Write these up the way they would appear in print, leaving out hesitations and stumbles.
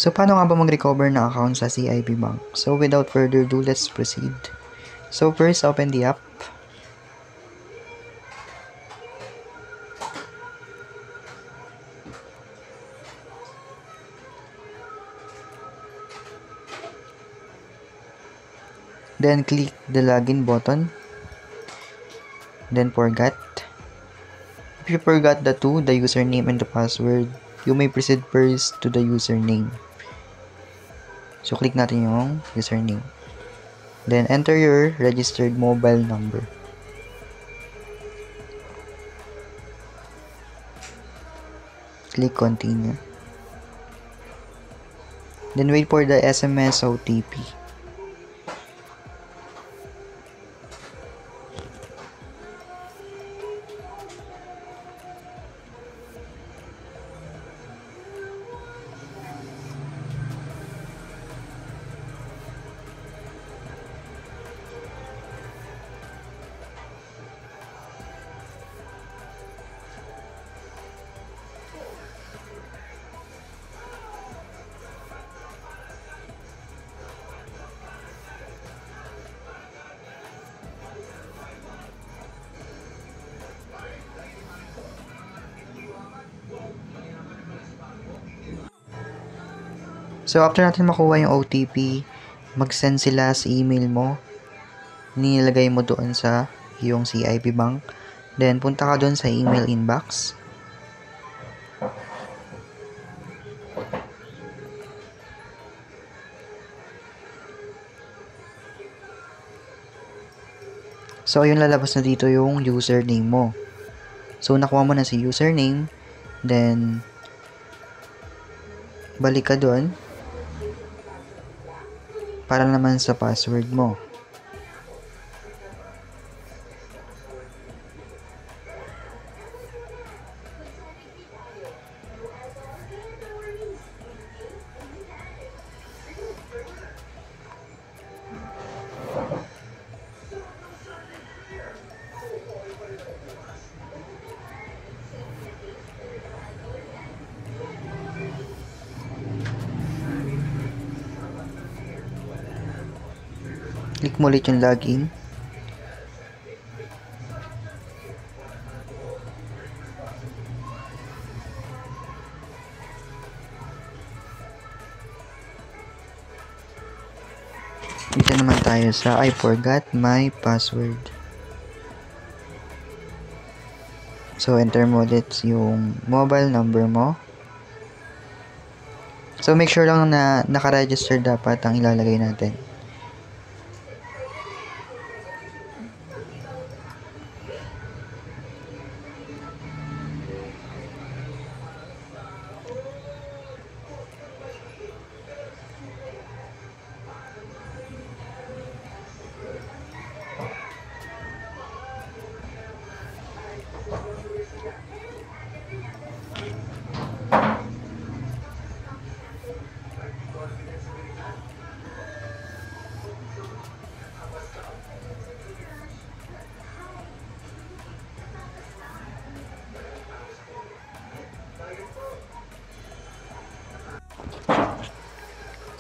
So, paano nga ba mag-recover ng account sa CIB Bank? So, without further ado, let's proceed. So, first, open the app. Then, click the login button. Then, forgot. If you forgot the username and the password, you may proceed first to the username. So, click natin yung username. Then, enter your registered mobile number. Click continue. Then, wait for the SMS OTP. So, after natin makuha yung OTP, mag-send sila sa email mo. Nilagay mo doon sa yung CIB Bank. Then, punta ka doon sa email inbox. So, ayun, lalabas na dito yung username mo. So, nakuha mo na si username. Then, balik ka doon. Para naman sa password mo. Click mo ulit yung login. Dito naman tayo sa I forgot my password. So, enter mo ulit yung mobile number mo. So, make sure lang na naka-register dapat ang ilalagay natin.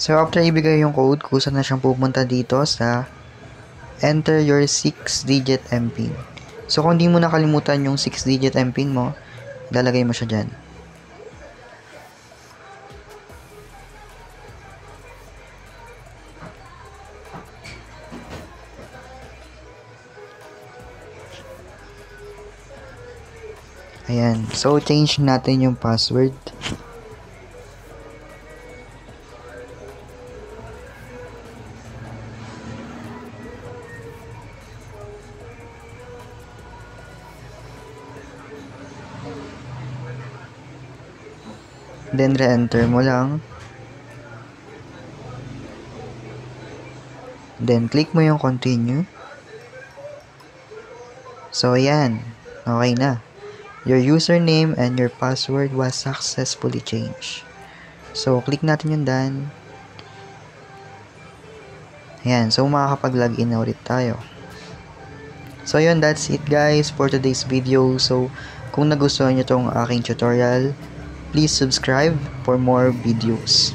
So, after ibigay yung code, kusa na siyang pupunta dito sa enter your 6-digit MPIN. So, kung di mo nakalimutan yung 6-digit MPIN mo, lalagay mo siya dyan. Ayan. So, change natin yung password. Then, re-enter mo lang. Then, click mo yung continue. So, ayan. Okay na. Your username and your password was successfully changed. So, click natin yung done. Ayan. So, makakapag-login na ulit tayo. So, yun. That's it, guys, for today's video. So, kung nagustuhan nyo tong aking tutorial, please subscribe for more videos.